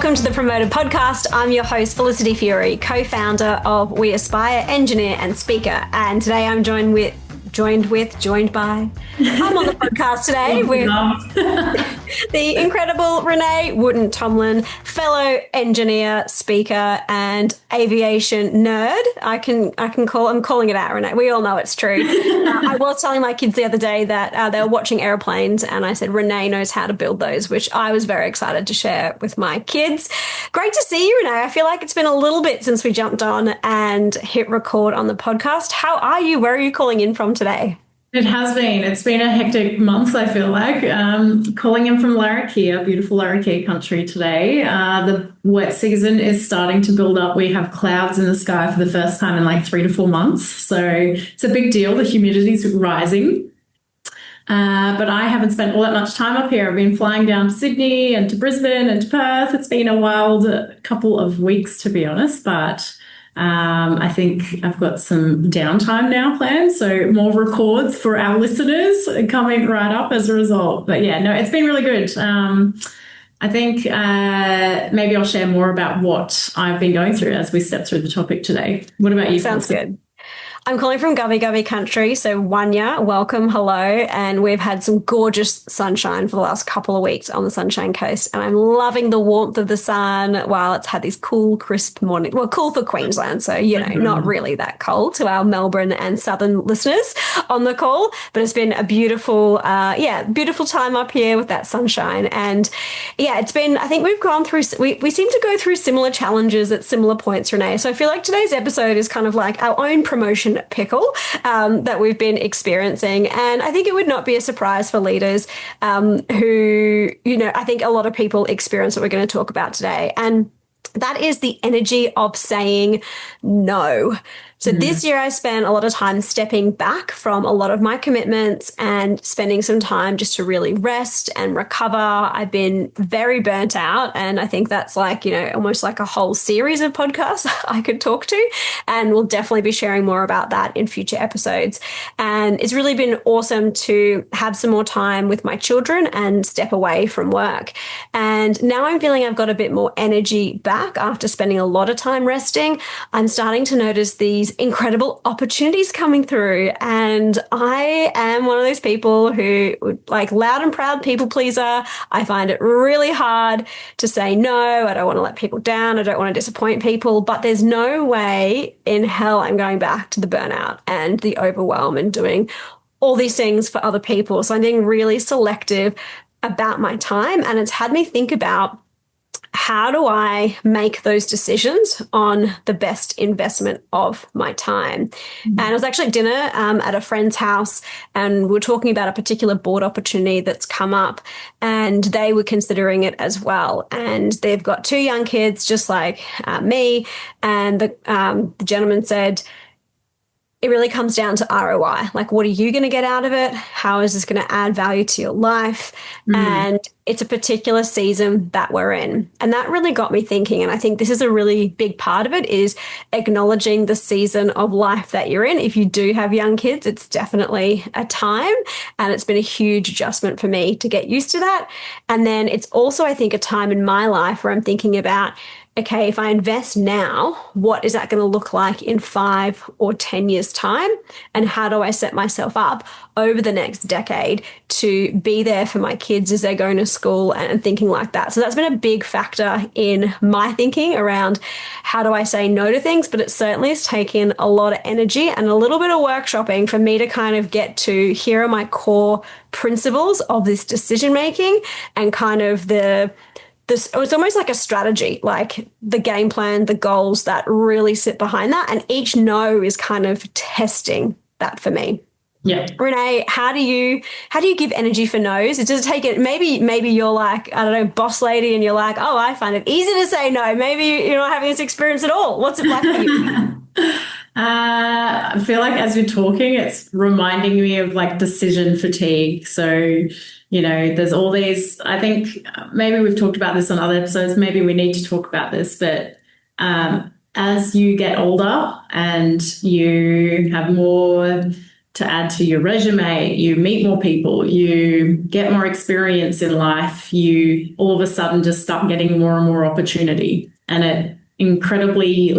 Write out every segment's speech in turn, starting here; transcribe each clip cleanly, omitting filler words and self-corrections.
Welcome to the Promoted Podcast. I'm your host, Felicity Fury, co-founder of We Aspire, engineer and speaker. And today I'm joined by, I'm on the podcast today with the incredible Renee Wooten-Tomlin, fellow engineer, speaker, and aviation nerd. I'm calling it out, Renee. We all know it's true. I was telling my kids the other day that they were watching airplanes, and I said Renee knows how to build those, which I was very excited to share with my kids. Great to see you, Renee. I feel like it's been a little bit since we jumped on and hit record on the podcast. How are you? Where are you calling in from today? It has been. It's been a hectic month, I feel like. Calling in from Larrakia, beautiful Larrakia country today. The wet season is starting to build up. We have clouds in the sky for the first time in like 3 to 4 months. So it's a big deal. The humidity's rising. But I haven't spent all that much time up here. I've been flying down to Sydney and to Brisbane and to Perth. It's been a wild couple of weeks, to be honest, but I think I've got some downtime now planned, so more records for our listeners coming right up as a result. But yeah, no, it's been really good. I think maybe I'll share more about what I've been going through as we step through the topic today. What about you? Sounds good. I'm calling from Gubbi Gubbi country, so Wanya, welcome, hello, and we've had some gorgeous sunshine for the last couple of weeks on the Sunshine Coast, and I'm loving the warmth of the sun while it's had these cool, crisp morning. Well, cool for Queensland, so, not really that cold to our Melbourne and Southern listeners on the call, but it's been a beautiful, beautiful time up here with that sunshine, and it's been, I think we've gone through, we seem to go through similar challenges at similar points, Renee, so I feel like today's episode is kind of like our own promotion pickle that we've been experiencing. And I think it would not be a surprise for leaders who, I think a lot of people experience what we're going to talk about today. And that is the energy of saying no. So this year I spent a lot of time stepping back from a lot of my commitments and spending some time just to really rest and recover. I've been very burnt out, and I think that's like, almost like a whole series of podcasts I could talk to, and we'll definitely be sharing more about that in future episodes. And it's really been awesome to have some more time with my children and step away from work. And now I'm feeling I've got a bit more energy back after spending a lot of time resting. I'm starting to notice these incredible opportunities coming through, and I am one of those people who, like, loud and proud people pleaser. I find it really hard to say no. I don't want to let people down. I don't want to disappoint people, but there's no way in hell I'm going back to the burnout and the overwhelm and doing all these things for other people. So I'm being really selective about my time, and it's had me think about, how do I make those decisions on the best investment of my time? And I was actually at dinner at a friend's house, and we were talking about a particular board opportunity that's come up, and they were considering it as well. And they've got 2 young kids, just like me. And the gentleman said, it really comes down to ROI. Like, what are you going to get out of it? How is this going to add value to your life? And it's a particular season that we're in. And that really got me thinking. And I think this is a really big part of it, is acknowledging the season of life that you're in. If you do have young kids, it's definitely a time. And it's been a huge adjustment for me to get used to that. And then it's also, I think, a time in my life where I'm thinking about, okay, if I invest now, what is that going to look like in 5 or 10 years' time? And how do I set myself up over the next decade to be there for my kids as they're going to school and thinking like that? So that's been a big factor in my thinking around how do I say no to things, but it certainly has taken a lot of energy and a little bit of workshopping for me to kind of get to, here are my core principles of this decision making, and kind of it's almost like a strategy, like the game plan, the goals that really sit behind that. And each no is kind of testing that for me. Yeah. Renee, how do you give energy for no's? Does it take it? Maybe you're like, I don't know, boss lady, and you're like, oh, I find it easy to say no. Maybe you're not having this experience at all. What's it like for you? I feel like as you're talking, it's reminding me of like decision fatigue. So, there's all these, I think maybe we've talked about this on other episodes, maybe we need to talk about this, but as you get older and you have more to add to your resume, you meet more people, you get more experience in life, you all of a sudden just start getting more and more opportunity. And it incredibly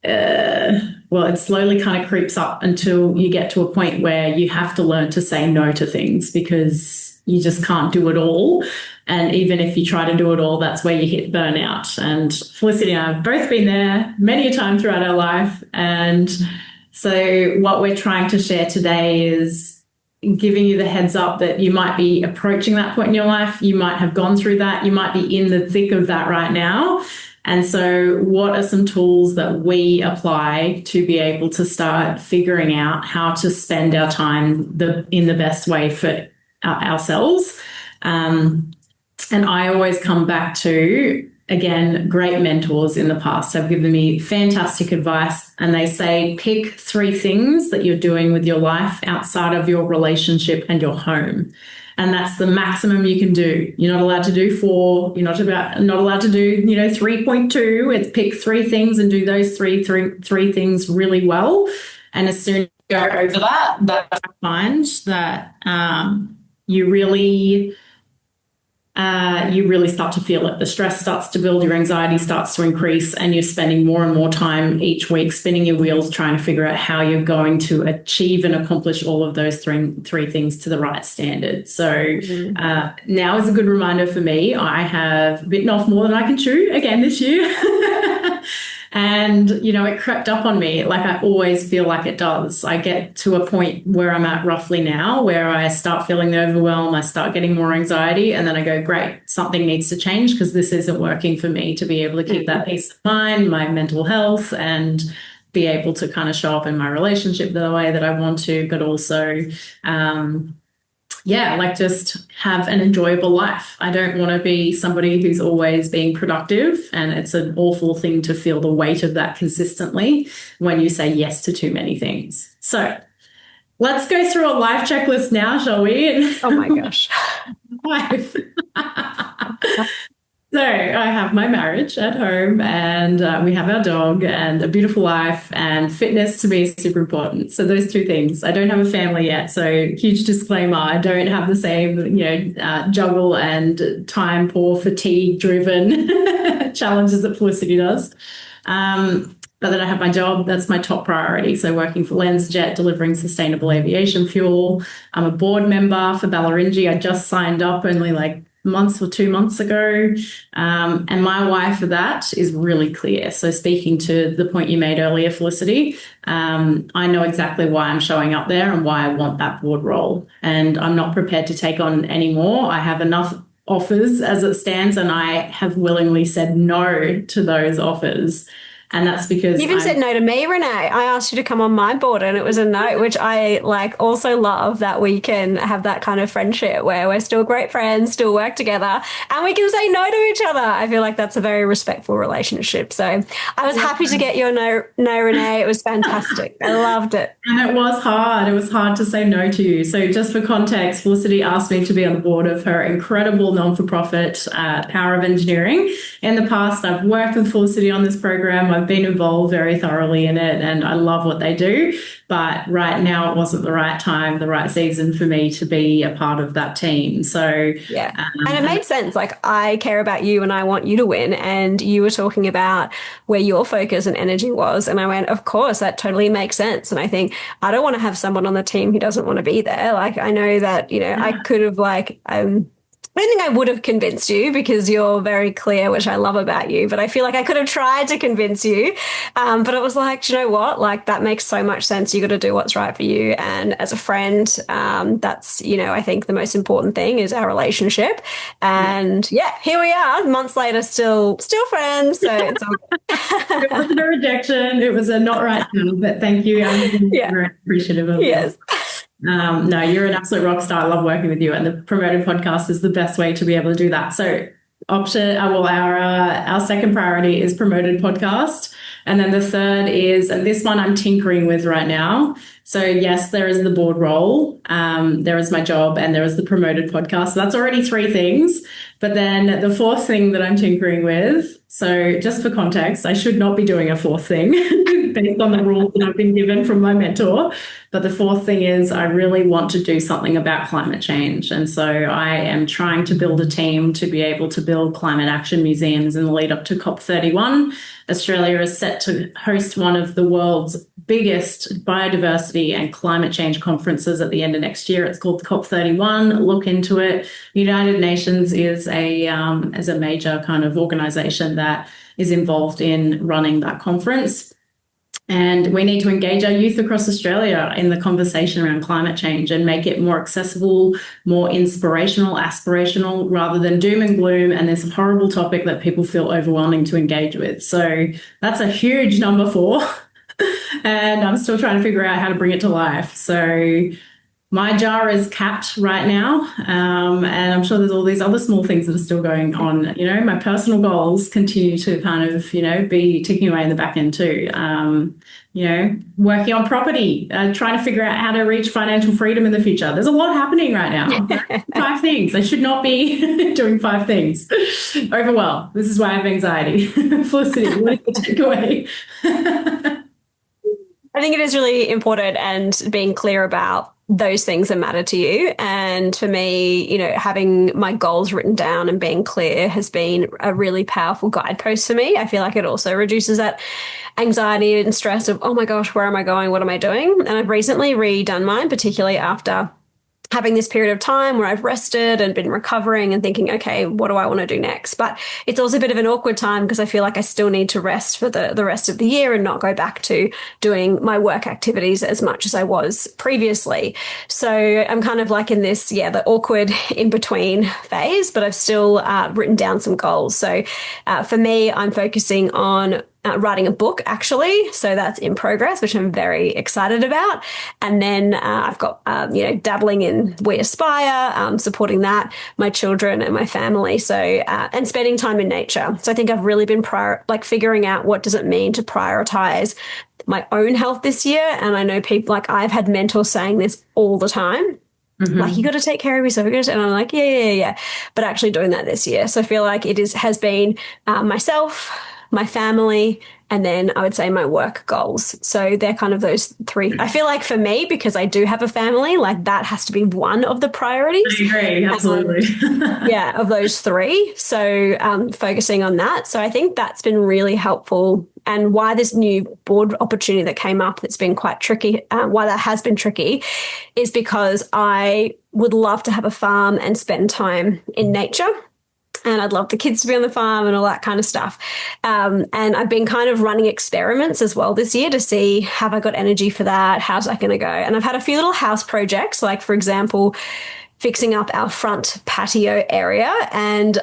it slowly kind of creeps up until you get to a point where you have to learn to say no to things because you just can't do it all. And even if you try to do it all, that's where you hit burnout. And Felicity and I have both been there many a time throughout our life. And so what we're trying to share today is giving you the heads up that you might be approaching that point in your life. You might have gone through that. You might be in the thick of that right now. And so what are some tools that we apply to be able to start figuring out how to spend our time in the best way for ourselves? And I always come back to, again, great mentors in the past have given me fantastic advice. And they say, pick 3 things that you're doing with your life outside of your relationship and your home. And that's the maximum you can do. You're not allowed to do 4. You're not allowed to do, 3.2. It's pick 3 things and do those three things really well. And as soon as you go over that, I find that you really start to feel it. The stress starts to build, your anxiety starts to increase, and you're spending more and more time each week spinning your wheels trying to figure out how you're going to achieve and accomplish all of those three things to the right standard. So now is a good reminder for me. I have bitten off more than I can chew again this year. And, it crept up on me like I always feel like it does. I get to a point where I'm at roughly now where I start feeling the overwhelm, I start getting more anxiety, and then I go, great, something needs to change because this isn't working for me to be able to keep that peace of mind, my mental health, and be able to kind of show up in my relationship the way that I want to, but also just have an enjoyable life. I don't want to be somebody who's always being productive, and it's an awful thing to feel the weight of that consistently when you say yes to too many things. So let's go through a life checklist now, shall we? Oh my gosh. Life. So I have my marriage at home, and we have our dog and a beautiful life, and fitness to me is super important. So those 2 things. I don't have a family yet, so huge disclaimer. I don't have the same, juggle and time poor, fatigue driven challenges that Felicity does. But then I have my job. That's my top priority. So working for LensJet, delivering sustainable aviation fuel. I'm a board member for Balleringi. I just signed up only months or 2 months ago. And my why for that is really clear. So speaking to the point you made earlier, Felicity, I know exactly why I'm showing up there and why I want that board role. And I'm not prepared to take on any more. I have enough offers as it stands, and I have willingly said no to those offers. And that's because you even said no to me, Renee. I asked you to come on my board and it was a no, which I also love that we can have that kind of friendship where we're still great friends, still work together, and we can say no to each other. I feel like that's a very respectful relationship. So I was happy to get your no, Renee. It was fantastic. I loved it. And it was hard. It was hard to say no to you. So just for context, Felicity asked me to be on the board of her incredible non-for-profit Power of Engineering. In the past, I've worked with Felicity on this program. I've been involved very thoroughly in it, and I love what they do. But right now, it wasn't the right time, the right season for me to be a part of that team. So yeah, and it made sense. I care about you, and I want you to win. And you were talking about where your focus and energy was, and I went, of course, that totally makes sense. And I think I don't want to have someone on the team who doesn't want to be there. I know that I could have I don't think I would have convinced you because you're very clear, which I love about you, but I feel like I could have tried to convince you. But it was do you know what? That makes so much sense. You got to do what's right for you. And as a friend, that's, I think the most important thing is our relationship. And here we are, months later, still friends. So it's all good. It wasn't a rejection. It was a not right now, but thank you. I'm very appreciative of yes. No, you're an absolute rock star. I love working with you, and the Promoted podcast is the best way to be able to do that. So our second priority is Promoted podcast. And then the third is, and this one I'm tinkering with right now. So yes, there is the board role, there is my job, and there is the promoted podcast. So that's already three things. But then the fourth thing that I'm tinkering with, so just for context, I should not be doing a fourth thing based on the rules that I've been given from my mentor. But the fourth thing is I really want to do something about climate change. And so I am trying to build a team to be able to build climate action museums in the lead up to COP31. Australia is set to host one of the world's biggest biodiversity and climate change conferences at the end of next year. It's called COP31. Look into it. United Nations is a major kind of organization that is involved in running that conference. And we need to engage our youth across Australia in the conversation around climate change and make it more accessible, more inspirational, aspirational, rather than doom and gloom and this horrible topic that people feel overwhelming to engage with. So that's a huge number 4. And I'm still trying to figure out how to bring it to life. So my jar is capped right now, and I'm sure there's all these other small things that are still going on. You know, my personal goals continue to kind of, be ticking away in the back end too. Working on property, trying to figure out how to reach financial freedom in the future. There's a lot happening right now. 5 things. I should not be doing 5 things. Overwhelmed. This is why I have anxiety. Felicity, what is the takeaway? I think it is really important and being clear about those things that matter to you. And for me, having my goals written down and being clear has been a really powerful guidepost for me. I feel like it also reduces that anxiety and stress of, oh my gosh, where am I going? What am I doing? And I've recently redone mine, particularly after having this period of time where I've rested and been recovering and thinking, okay, what do I want to do next? But it's also a bit of an awkward time because I feel like I still need to rest for the rest of the year and not go back to doing my work activities as much as I was previously. So I'm kind of like in this, the awkward in-between phase, but I've still written down some goals. So for me, I'm focusing on writing a book, actually. So that's in progress, which I'm very excited about. And then I've got, dabbling in We Aspire, supporting that, my children and my family. So, and spending time in nature. So I think I've really been figuring out what does it mean to prioritize my own health this year. And I know people, I've had mentors saying this all the time. Mm-hmm. Like, you got to take care of yourself. And I'm like, yeah. But actually doing that this year. So I feel like it has been myself, my family, and then I would say my work goals. So they're kind of those 3. I feel like for me, because I do have a family, that has to be one of the priorities. I agree, absolutely. Of those 3. So focusing on that. So I think that's been really helpful. And why this new board opportunity that came up that's been quite tricky, why that has been tricky, is because I would love to have a farm and spend time in nature. And I'd love the kids to be on the farm and all that kind of stuff. And I've been kind of running experiments as well this year to see, have I got energy for that? How's that going to go? And I've had a few little house projects, like, for example, fixing up our front patio area, and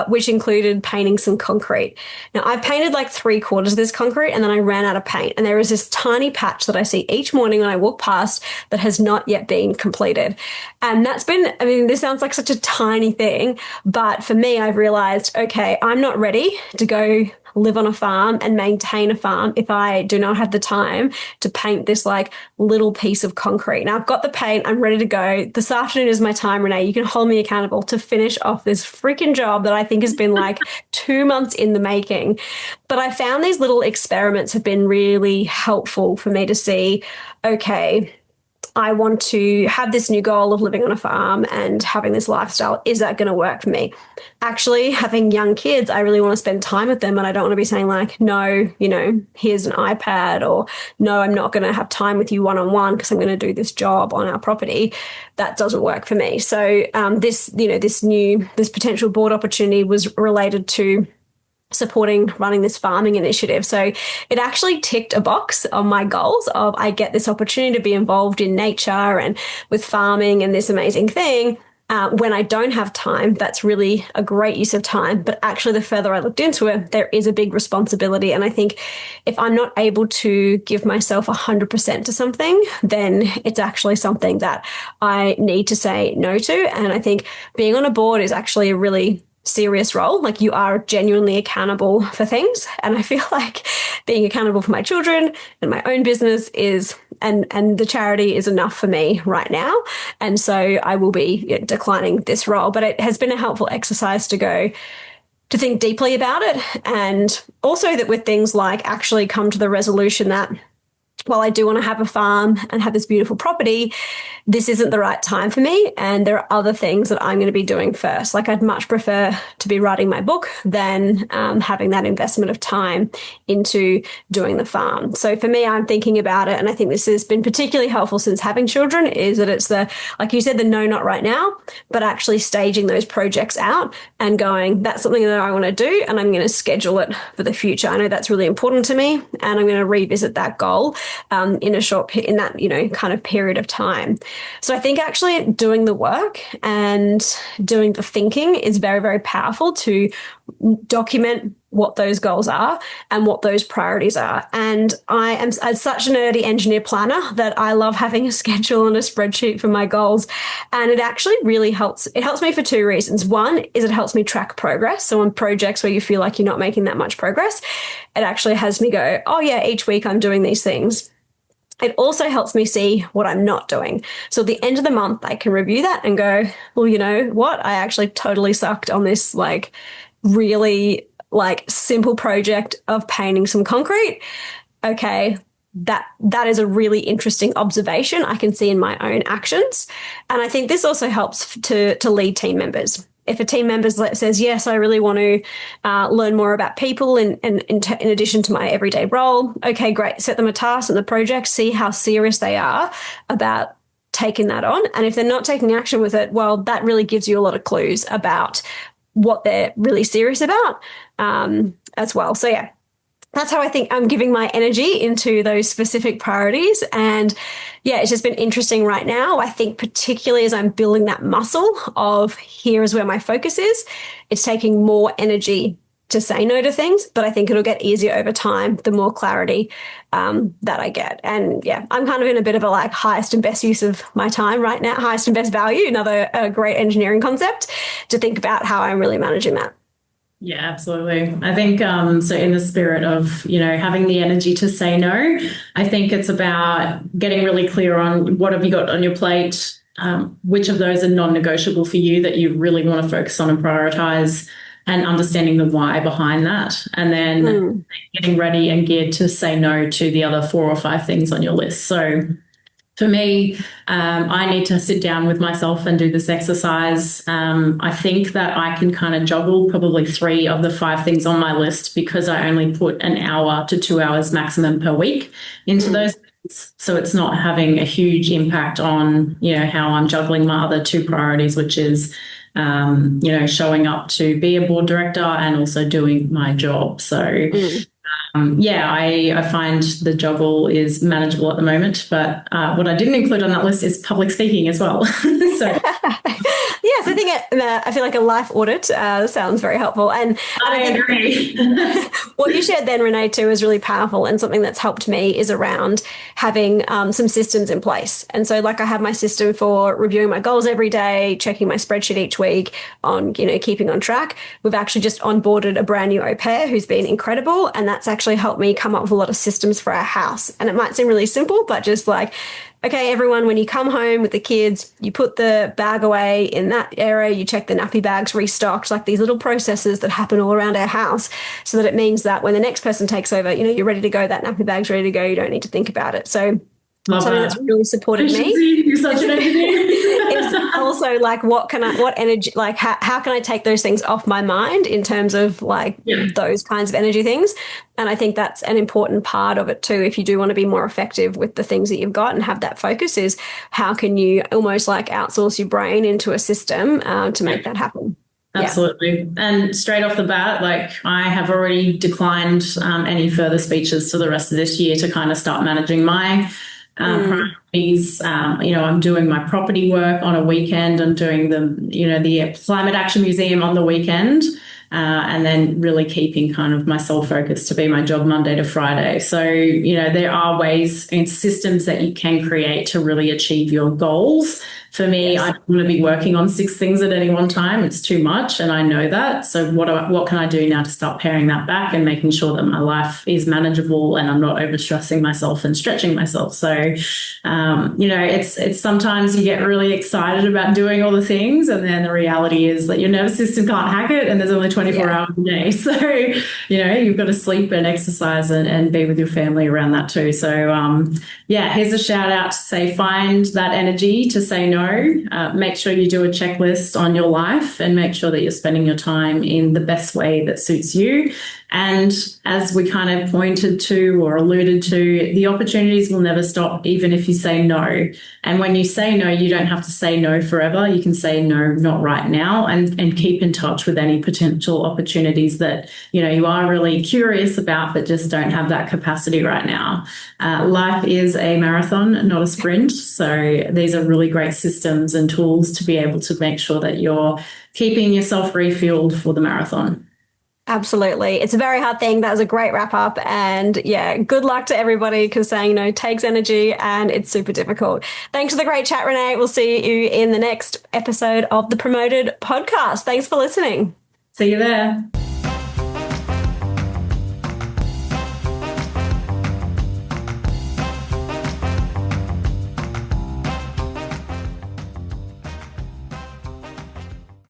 which included painting some concrete. Now, I painted 3/4 of this concrete, and then I ran out of paint. And there is this tiny patch that I see each morning when I walk past that has not yet been completed. And that's been, this sounds like such a tiny thing, but for me, I've realized, okay, I'm not ready to go live on a farm and maintain a farm if I do not have the time to paint this little piece of concrete. Now, I've got the paint, I'm ready to go. This afternoon is my time, Renee. You can hold me accountable to finish off this freaking job that I think has been 2 months in the making. But I found these little experiments have been really helpful for me to see, okay, I want to have this new goal of living on a farm and having this lifestyle. Is that going to work for me? Actually, having young kids, I really want to spend time with them, and I don't want to be saying no, here's an iPad, or no, I'm not going to have time with you one-on-one because I'm going to do this job on our property. That doesn't work for me. So this potential board opportunity was related to running this farming initiative. So it actually ticked a box on my goals of, I get this opportunity to be involved in nature and with farming and this amazing thing. When I don't have time, that's really a great use of time. But actually, the further I looked into it, there is a big responsibility. And I think if I'm not able to give myself 100% to something, then it's actually something that I need to say no to. And I think being on a board is actually a really serious role. Like you are genuinely accountable for things. And I feel like being accountable for my children and my own business is and the charity is enough for me right now. And so I will be declining this role. But it has been a helpful exercise to think deeply about it. And also that with things like actually come to the resolution that while I do want to have a farm and have this beautiful property, this isn't the right time for me. And there are other things that I'm going to be doing first. Like I'd much prefer to be writing my book than having that investment of time into doing the farm. So for me, I'm thinking about it. And I think this has been particularly helpful since having children is that it's like you said, the no, not right now, but actually staging those projects out and going, that's something that I want to do. And I'm going to schedule it for the future. I know that's really important to me. And I'm going to revisit that goal in that kind of period of time. So I think actually doing the work and doing the thinking is very, very powerful to document what those goals are and what those priorities are. And I'm such a nerdy engineer planner that I love having a schedule and a spreadsheet for my goals. And it actually really helps. It helps me for two reasons. One is it helps me track progress. So on projects where you feel like you're not making that much progress, it actually has me go, oh yeah, each week I'm doing these things. It also helps me see what I'm not doing. So at the end of the month, I can review that and go, well, you know what? I actually totally sucked on this really simple project of painting some concrete. Okay, that is a really interesting observation I can see in my own actions. And I think this also helps to lead team members. If a team member says, yes, I really want to learn more about people in addition to my everyday role, okay, great. Set them a task and the project, see how serious they are about taking that on. And if they're not taking action with it, well, that really gives you a lot of clues about what they're really serious about as well. So yeah, that's how I think I'm giving my energy into those specific priorities. And yeah, it's just been interesting right now. I think particularly as I'm building that muscle of here is where my focus is, it's taking more energy to say no to things, but I think it'll get easier over time, the more clarity that I get. And yeah, I'm kind of in a bit of a highest and best use of my time right now, highest and best value, another great engineering concept to think about how I'm really managing that. Yeah, absolutely. I think so in the spirit of, having the energy to say no, I think it's about getting really clear on what have you got on your plate, which of those are non-negotiable for you that you really want to focus on and prioritize, and understanding the why behind that, and then getting ready and geared to say no to the other 4 or 5 things on your list. So for me, I need to sit down with myself and do this exercise. I think that I can kind of juggle probably 3 of the 5 things on my list because I only put an hour to 2 hours maximum per week into those things. So it's not having a huge impact on, how I'm juggling my other 2 priorities, which is, showing up to be a board director and also doing my job. So I find the juggle is manageable at the moment, but what I didn't include on that list is public speaking as well. Yes, I think I feel like a life audit sounds very helpful. And I agree. What you shared then, Renee, too, is really powerful, and something that's helped me is around having some systems in place. And so I have my system for reviewing my goals every day, checking my spreadsheet each week on, keeping on track. We've actually just onboarded a brand new au pair who's been incredible, and that's actually helped me come up with a lot of systems for our house. And it might seem really simple, but just okay, everyone, when you come home with the kids, you put the bag away in that area, you check the nappy bags restocked, these little processes that happen all around our house, so that it means that when the next person takes over, you're ready to go, that nappy bag's ready to go, you don't need to think about it. So something that's really supported me. You're such an engineer. It's also what energy, how can I take those things off my mind in terms of those kinds of energy things. And I think that's an important part of it too. If you do want to be more effective with the things that you've got and have that focus, is how can you almost outsource your brain into a system to make that happen. Absolutely. Yeah. And straight off the bat, I have already declined any further speeches to the rest of this year to kind of start managing my priorities. I'm doing my property work on a weekend. I'm doing the Climate Action Museum on the weekend, and then really keeping kind of my sole focus to be my job Monday to Friday. So, there are ways and systems that you can create to really achieve your goals For me, I don't want to be working on 6 things at any one time. It's too much, and I know that. So what can I do now to start paring that back and making sure that my life is manageable and I'm not overstressing myself and stretching myself? So, it's sometimes you get really excited about doing all the things, and then the reality is that your nervous system can't hack it, and there's only 24 hours a day. So, you've got to sleep and exercise and be with your family around that too. So, here's a shout out to say, find that energy to say no. Make sure you do a checklist on your life and make sure that you're spending your time in the best way that suits you. And as we kind of pointed to or alluded to, the opportunities will never stop, even if you say no. And when you say no, you don't have to say no forever. You can say no, not right now, and keep in touch with any potential opportunities that, you are really curious about, but just don't have that capacity right now. Life is a marathon, not a sprint. So these are really great systems and tools to be able to make sure that you're keeping yourself refueled for the marathon. Absolutely. It's a very hard thing. That was a great wrap up. And good luck to everybody, because saying no takes energy and it's super difficult. Thanks for the great chat, Renee. We'll see you in the next episode of the Promoted Podcast. Thanks for listening. See you there.